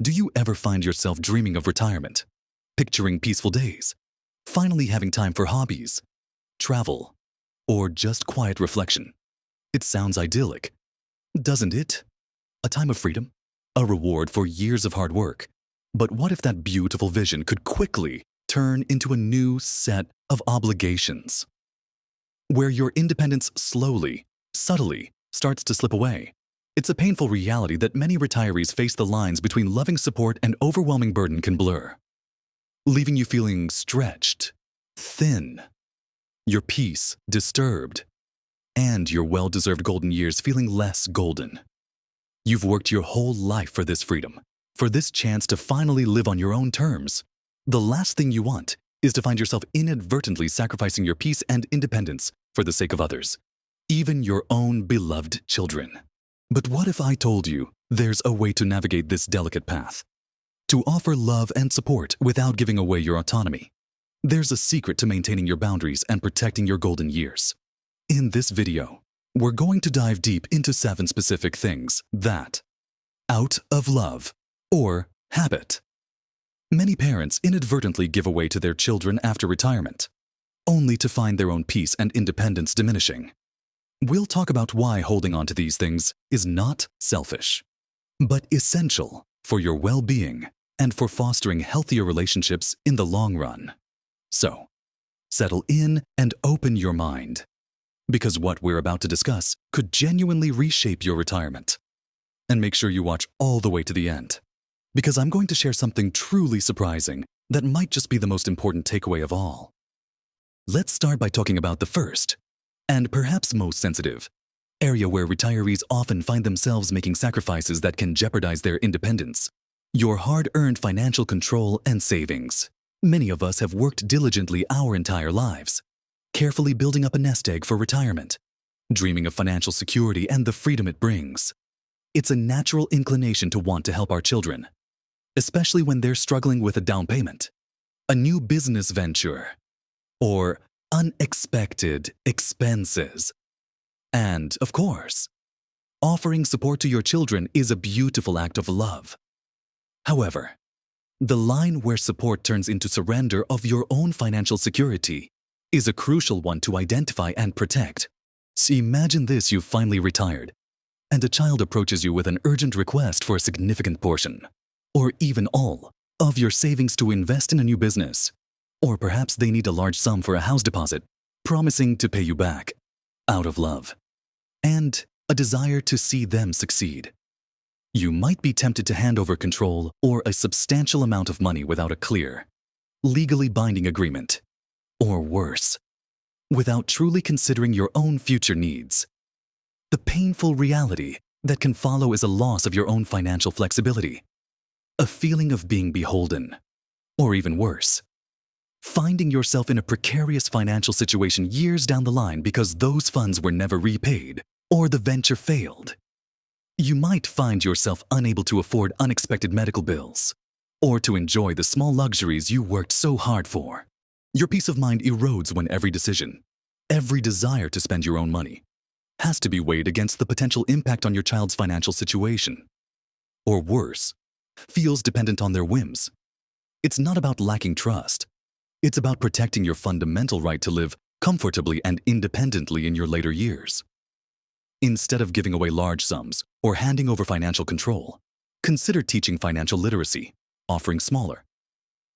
Do you ever find yourself dreaming of retirement, picturing peaceful days, finally having time for hobbies, travel, or just quiet reflection? It sounds idyllic, doesn't it? A time of freedom, a reward for years of hard work. But what if that beautiful vision could quickly turn into a new set of obligations, where your independence slowly, subtly starts to slip away? It's a painful reality that many retirees face. The lines between loving support and overwhelming burden can blur, leaving you feeling stretched, thin, your peace disturbed, and your well-deserved golden years feeling less golden. You've worked your whole life for this freedom, for this chance to finally live on your own terms. The last thing you want is to find yourself inadvertently sacrificing your peace and independence for the sake of others, even your own beloved children. But what if I told you there's a way to navigate this delicate path? To offer love and support without giving away your autonomy. There's a secret to maintaining your boundaries and protecting your golden years. In this video, we're going to dive deep into 7 specific things that, out of love or habit, many parents inadvertently give away to their children after retirement, only to find their own peace and independence diminishing. We'll talk about why holding on to these things is not selfish, but essential for your well-being and for fostering healthier relationships in the long run. So, settle in and open your mind, because what we're about to discuss could genuinely reshape your retirement. And make sure you watch all the way to the end, because I'm going to share something truly surprising that might just be the most important takeaway of all. Let's start by talking about the first, and perhaps most sensitive, area where retirees often find themselves making sacrifices that can jeopardize their independence: your hard-earned financial control and savings. Many of us have worked diligently our entire lives, carefully building up a nest egg for retirement, dreaming of financial security and the freedom it brings. It's a natural inclination to want to help our children, especially when they're struggling with a down payment, a new business venture, or unexpected expenses. And, of course, offering support to your children is a beautiful act of love. However, the line where support turns into surrender of your own financial security is a crucial one to identify and protect. See, imagine this: you've finally retired, and a child approaches you with an urgent request for a significant portion, or even all, of your savings to invest in a new business. Or perhaps they need a large sum for a house deposit, promising to pay you back, out of love, and a desire to see them succeed. You might be tempted to hand over control or a substantial amount of money without a clear, legally binding agreement, or worse, without truly considering your own future needs. The painful reality that can follow is a loss of your own financial flexibility, a feeling of being beholden, or even worse, finding yourself in a precarious financial situation years down the line because those funds were never repaid or the venture failed. You might find yourself unable to afford unexpected medical bills or to enjoy the small luxuries you worked so hard for. Your peace of mind erodes when every decision, every desire to spend your own money, has to be weighed against the potential impact on your child's financial situation. Or worse, feels dependent on their whims. It's not about lacking trust. It's about protecting your fundamental right to live comfortably and independently in your later years. Instead of giving away large sums or handing over financial control, consider teaching financial literacy, offering smaller,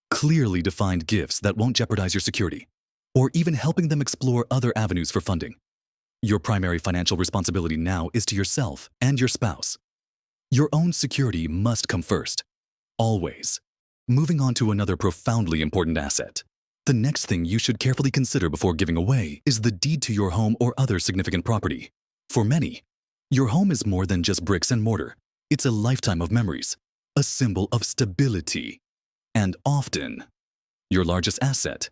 clearly defined gifts that won't jeopardize your security, or even helping them explore other avenues for funding. Your primary financial responsibility now is to yourself and your spouse. Your own security must come first, always. Moving on to another profoundly important asset. The next thing you should carefully consider before giving away is the deed to your home or other significant property. For many, your home is more than just bricks and mortar. It's a lifetime of memories, a symbol of stability, and often your largest asset.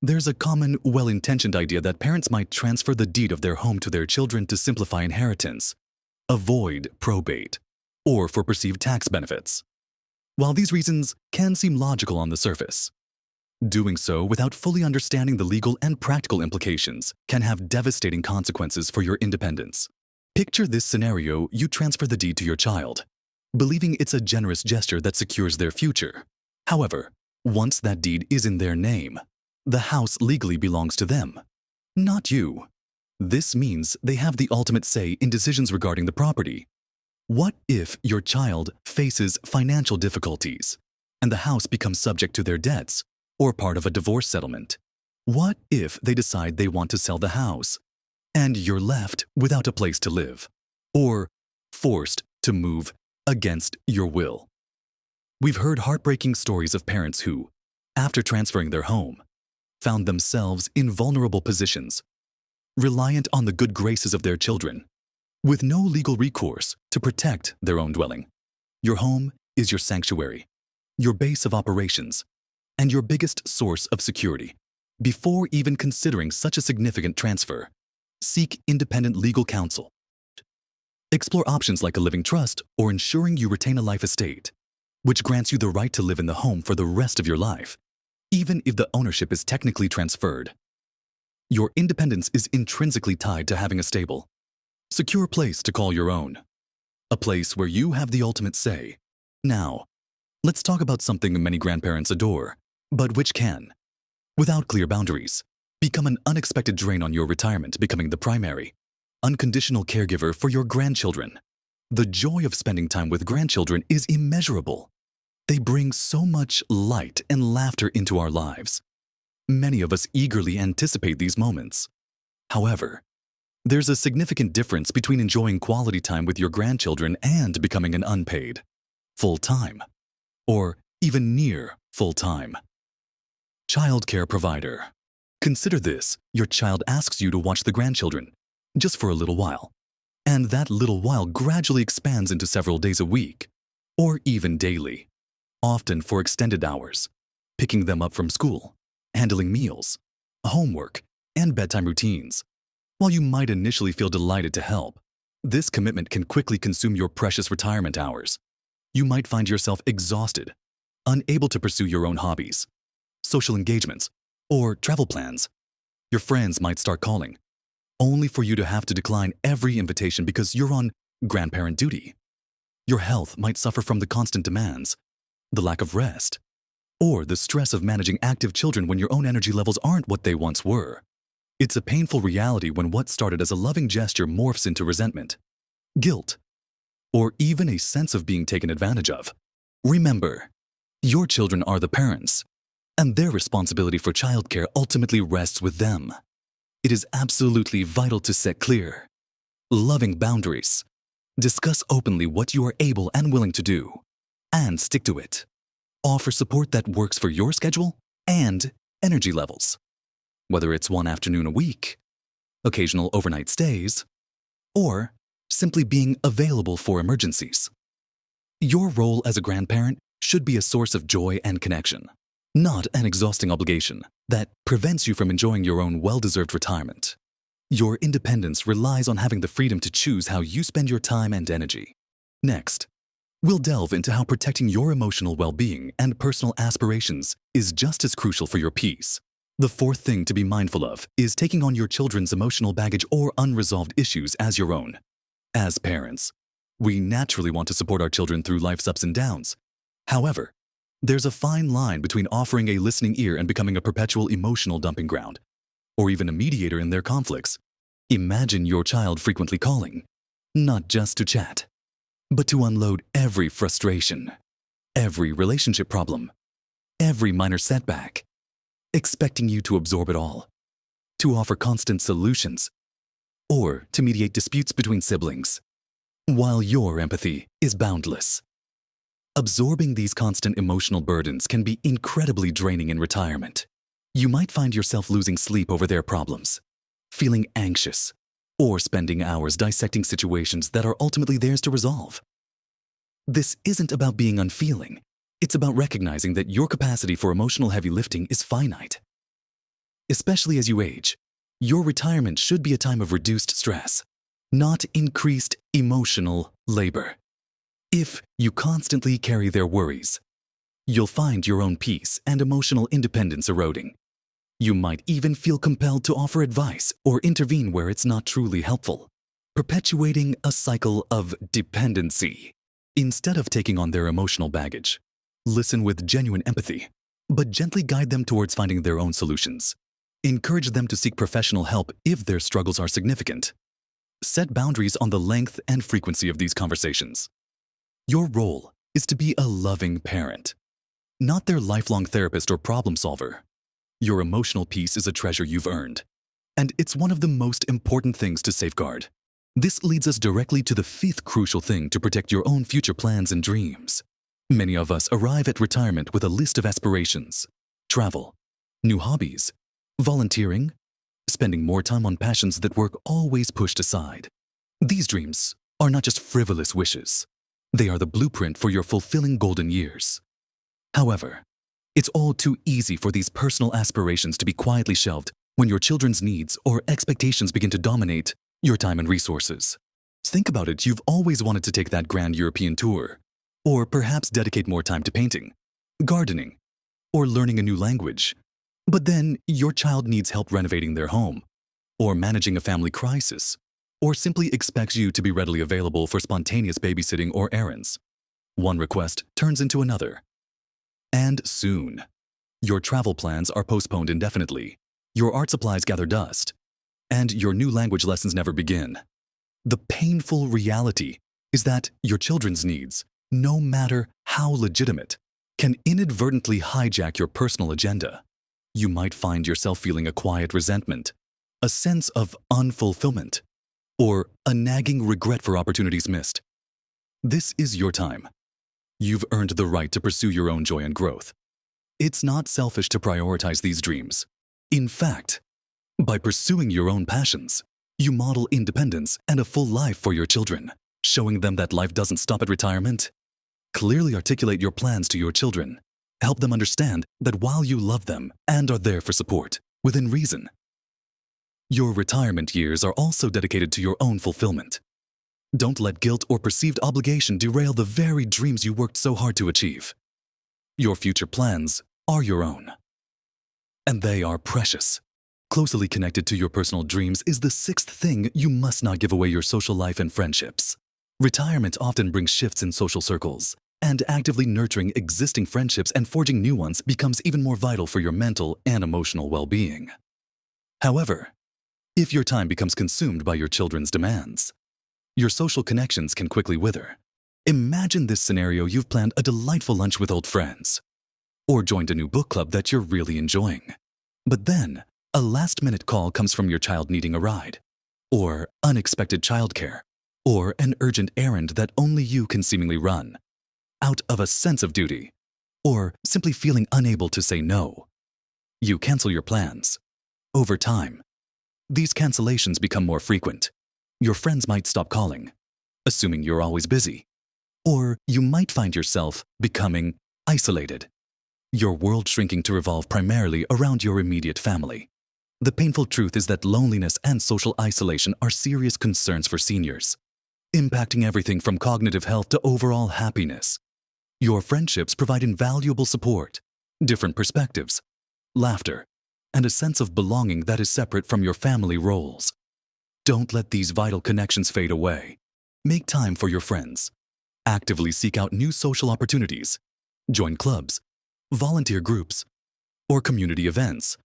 There's a common, well-intentioned idea that parents might transfer the deed of their home to their children to simplify inheritance, avoid probate, or for perceived tax benefits. While these reasons can seem logical on the surface, doing so without fully understanding the legal and practical implications can have devastating consequences for your independence. Picture this scenario: you transfer the deed to your child. believing it's a generous gesture that secures their future. However, once that deed is in their name, the house legally belongs to them, not you. This means they have the ultimate say in decisions regarding the property. What if your child faces financial difficulties and the house becomes subject to their debts or part of a divorce settlement? What if they decide they want to sell the house and you're left without a place to live or forced to move against your will? We've heard heartbreaking stories of parents who, after transferring their home, found themselves in vulnerable positions, reliant on the good graces of their children, with no legal recourse to protect their own dwelling. Your home is your sanctuary, your base of operations, and your biggest source of security. Before even considering such a significant transfer, seek independent legal counsel. Explore options like a living trust or ensuring you retain a life estate, which grants you the right to live in the home for the rest of your life, even if the ownership is technically transferred. Your independence is intrinsically tied to having a stable, secure place to call your own, a place where you have the ultimate say. Now, let's talk about something many grandparents adore, but which can, without clear boundaries, become an unexpected drain on your retirement, becoming the primary, unconditional caregiver for your grandchildren. The joy of spending time with grandchildren is immeasurable. They bring so much light and laughter into our lives. Many of us eagerly anticipate these moments. However, there's a significant difference between enjoying quality time with your grandchildren and becoming an unpaid, full-time, or even near full-time childcare provider. Consider this: your child asks you to watch the grandchildren just for a little while, and that little while gradually expands into several days a week, or even daily, often for extended hours, picking them up from school, handling meals, homework, and bedtime routines. While you might initially feel delighted to help, this commitment can quickly consume your precious retirement hours. You might find yourself exhausted, unable to pursue your own hobbies, social engagements, or travel plans. Your friends might start calling, only for you to have to decline every invitation because you're on grandparent duty. Your health might suffer from the constant demands, the lack of rest, or the stress of managing active children when your own energy levels aren't what they once were. It's a painful reality when what started as a loving gesture morphs into resentment, guilt, or even a sense of being taken advantage of. Remember, your children are the parents, and their responsibility for childcare ultimately rests with them. It is absolutely vital to set clear, loving boundaries, discuss openly what you are able and willing to do, and stick to it. Offer support that works for your schedule and energy levels, whether it's one afternoon a week, occasional overnight stays, or simply being available for emergencies. Your role as a grandparent should be a source of joy and connection, not an exhausting obligation that prevents you from enjoying your own well-deserved retirement. Your independence relies on having the freedom to choose how you spend your time and energy. Next, we'll delve into how protecting your emotional well-being and personal aspirations is just as crucial for your peace. The fourth thing to be mindful of is taking on your children's emotional baggage or unresolved issues as your own. As parents, we naturally want to support our children through life's ups and downs. However, there's a fine line between offering a listening ear and becoming a perpetual emotional dumping ground, or even a mediator in their conflicts. Imagine your child frequently calling, not just to chat, but to unload every frustration, every relationship problem, every minor setback, expecting you to absorb it all, to offer constant solutions, or to mediate disputes between siblings, while your empathy is boundless. Absorbing these constant emotional burdens can be incredibly draining in retirement. You might find yourself losing sleep over their problems, feeling anxious, or spending hours dissecting situations that are ultimately theirs to resolve. This isn't about being unfeeling. It's about recognizing that your capacity for emotional heavy lifting is finite. Especially as you age, your retirement should be a time of reduced stress, not increased emotional labor. If you constantly carry their worries, you'll find your own peace and emotional independence eroding. You might even feel compelled to offer advice or intervene where it's not truly helpful, perpetuating a cycle of dependency. Instead of taking on their emotional baggage, listen with genuine empathy, but gently guide them towards finding their own solutions. Encourage them to seek professional help if their struggles are significant. Set boundaries on the length and frequency of these conversations. Your role is to be a loving parent, not their lifelong therapist or problem solver. Your emotional peace is a treasure you've earned, and it's one of the most important things to safeguard. This leads us directly to the fifth crucial thing to protect your own future plans and dreams. Many of us arrive at retirement with a list of aspirations: travel, new hobbies, volunteering, spending more time on passions that work always pushed aside. These dreams are not just frivolous wishes. They are the blueprint for your fulfilling golden years. However, it's all too easy for these personal aspirations to be quietly shelved when your children's needs or expectations begin to dominate your time and resources. Think about it, you've always wanted to take that grand European tour, or perhaps dedicate more time to painting, gardening, or learning a new language. But then your child needs help renovating their home, or managing a family crisis, or simply expects you to be readily available for spontaneous babysitting or errands. One request turns into another. And soon, your travel plans are postponed indefinitely, your art supplies gather dust, and your new language lessons never begin. The painful reality is that your children's needs, no matter how legitimate, can inadvertently hijack your personal agenda. You might find yourself feeling a quiet resentment, a sense of unfulfillment, or a nagging regret for opportunities missed. This is your time. You've earned the right to pursue your own joy and growth. It's not selfish to prioritize these dreams. In fact, by pursuing your own passions, you model independence and a full life for your children, showing them that life doesn't stop at retirement. Clearly articulate your plans to your children. Help them understand that while you love them and are there for support, within reason, your retirement years are also dedicated to your own fulfillment. Don't let guilt or perceived obligation derail the very dreams you worked so hard to achieve. Your future plans are your own, and they are precious. Closely connected to your personal dreams is the sixth thing: you must not give away your social life and friendships. Retirement often brings shifts in social circles, and actively nurturing existing friendships and forging new ones becomes even more vital for your mental and emotional well-being. However, if your time becomes consumed by your children's demands, your social connections can quickly wither. Imagine this scenario: you've planned a delightful lunch with old friends, or joined a new book club that you're really enjoying. But then, a last-minute call comes from your child needing a ride, or unexpected childcare, or an urgent errand that only you can seemingly run, out of a sense of duty, or simply feeling unable to say no. You cancel your plans. Over time, these cancellations become more frequent. Your friends might stop calling, assuming you're always busy, or you might find yourself becoming isolated, your world shrinking to revolve primarily around your immediate family. The painful truth is that loneliness and social isolation are serious concerns for seniors, impacting everything from cognitive health to overall happiness. Your friendships provide invaluable support, different perspectives, laughter, and a sense of belonging that is separate from your family roles. Don't let these vital connections fade away. Make time for your friends. Actively seek out new social opportunities. Join clubs, volunteer groups, or community events.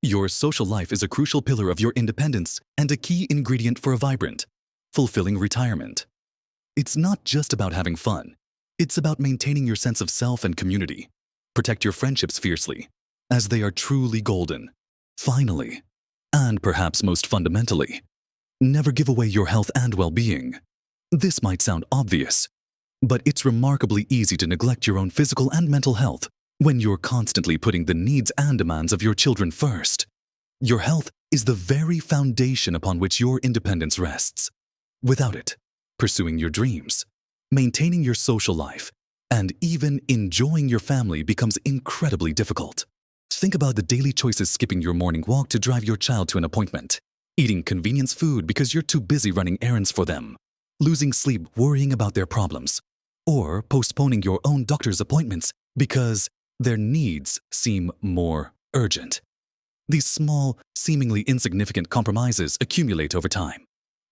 Your social life is a crucial pillar of your independence and a key ingredient for a vibrant, fulfilling retirement. It's not just about having fun. It's about maintaining your sense of self and community. Protect your friendships fiercely, as they are truly golden. Finally, and perhaps most fundamentally, never give away your health and well-being. This might sound obvious, but it's remarkably easy to neglect your own physical and mental health when you're constantly putting the needs and demands of your children first. Your health is the very foundation upon which your independence rests. Without it, pursuing your dreams, maintaining your social life, and even enjoying your family becomes incredibly difficult. Think about the daily choices: skipping your morning walk to drive your child to an appointment, eating convenience food because you're too busy running errands for them, losing sleep worrying about their problems, or postponing your own doctor's appointments because their needs seem more urgent. These small, seemingly insignificant compromises accumulate over time,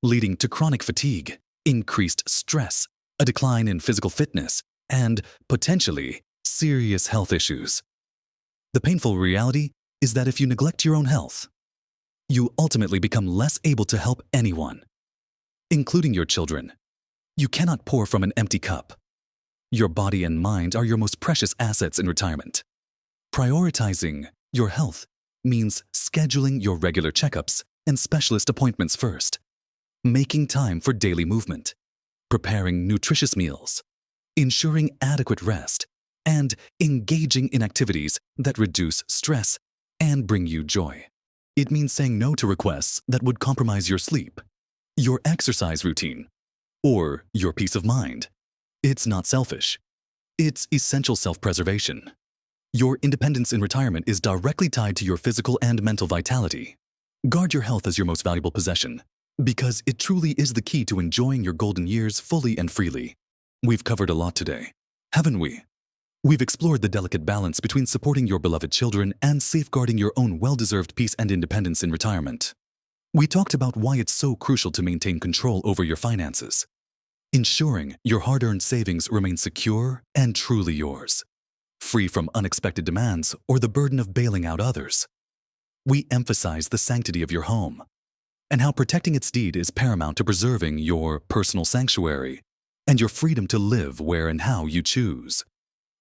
leading to chronic fatigue, increased stress, a decline in physical fitness, and potentially serious health issues. The painful reality is that if you neglect your own health, you ultimately become less able to help anyone, including your children. You cannot pour from an empty cup. Your body and mind are your most precious assets in retirement. Prioritizing your health means scheduling your regular checkups and specialist appointments first, making time for daily movement, preparing nutritious meals, ensuring adequate rest, and engaging in activities that reduce stress and bring you joy. It means saying no to requests that would compromise your sleep, your exercise routine, or your peace of mind. It's not selfish. It's essential self-preservation. Your independence in retirement is directly tied to your physical and mental vitality. Guard your health as your most valuable possession, because it truly is the key to enjoying your golden years fully and freely. We've covered a lot today, haven't we? We've explored the delicate balance between supporting your beloved children and safeguarding your own well-deserved peace and independence in retirement. We talked about why it's so crucial to maintain control over your finances, ensuring your hard-earned savings remain secure and truly yours, free from unexpected demands or the burden of bailing out others. We emphasize the sanctity of your home and how protecting its deed is paramount to preserving your personal sanctuary and your freedom to live where and how you choose.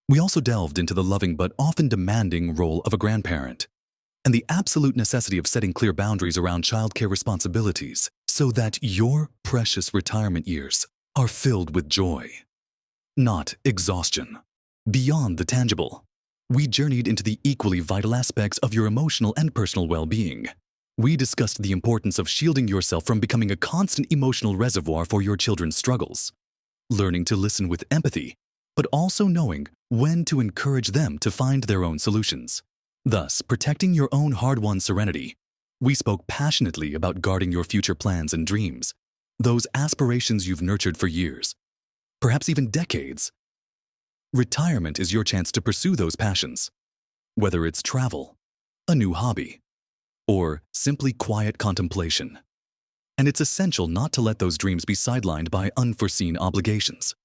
We also delved into the loving but often demanding role of a grandparent and the absolute necessity of setting clear boundaries around childcare responsibilities so that your precious retirement years are filled with joy, not exhaustion. Beyond the tangible, we journeyed into the equally vital aspects of your emotional and personal well-being. We discussed the importance of shielding yourself from becoming a constant emotional reservoir for your children's struggles, learning to listen with empathy, but also knowing when to encourage them to find their own solutions, thus protecting your own hard-won serenity. We spoke passionately about guarding your future plans and dreams, those aspirations you've nurtured for years, perhaps even decades. Retirement is your chance to pursue those passions, whether it's travel, a new hobby, or simply quiet contemplation. And it's essential not to let those dreams be sidelined by unforeseen obligations.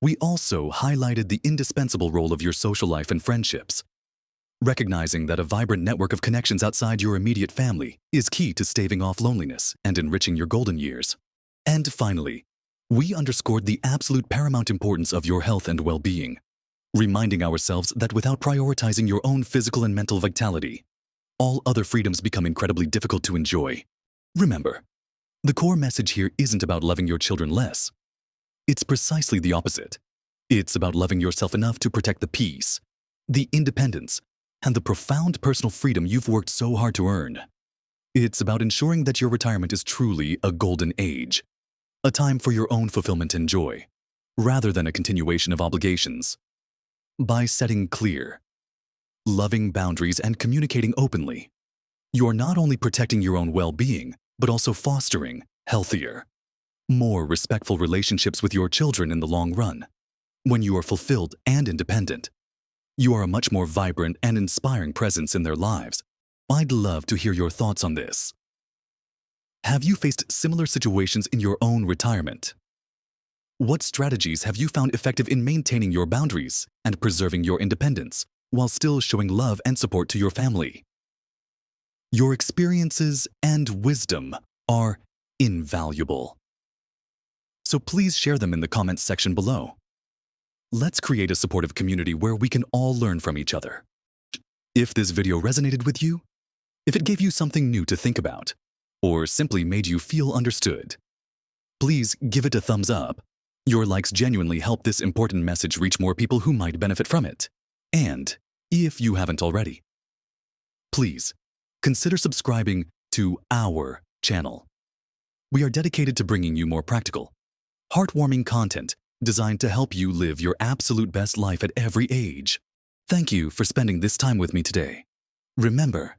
We also highlighted the indispensable role of your social life and friendships, recognizing that a vibrant network of connections outside your immediate family is key to staving off loneliness and enriching your golden years. And finally, we underscored the absolute paramount importance of your health and well-being, reminding ourselves that without prioritizing your own physical and mental vitality, all other freedoms become incredibly difficult to enjoy. Remember, the core message here isn't about loving your children less. It's precisely the opposite. It's about loving yourself enough to protect the peace, the independence, and the profound personal freedom you've worked so hard to earn. It's about ensuring that your retirement is truly a golden age, a time for your own fulfillment and joy, rather than a continuation of obligations. By setting clear, loving boundaries and communicating openly, you're not only protecting your own well-being, but also fostering healthier, more respectful relationships with your children in the long run. When you are fulfilled and independent, you are a much more vibrant and inspiring presence in their lives. I'd love to hear your thoughts on this. Have you faced similar situations in your own retirement? What strategies have you found effective in maintaining your boundaries and preserving your independence while still showing love and support to your family? Your experiences and wisdom are invaluable. So please share them in the comments section below. Let's create a supportive community where we can all learn from each other. If this video resonated with you, if it gave you something new to think about, or simply made you feel understood, please give it a thumbs up. Your likes genuinely help this important message reach more people who might benefit from it. And if you haven't already, please consider subscribing to our channel. We are dedicated to bringing you more practical, heartwarming content designed to help you live your absolute best life at every age. Thank you for spending this time with me today. Remember,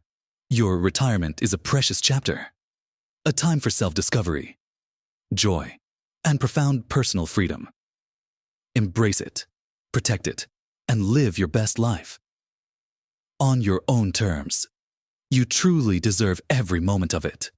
your retirement is a precious chapter, a time for self-discovery, joy, and profound personal freedom. Embrace it, protect it, and live your best life. On your own terms. You truly deserve every moment of it.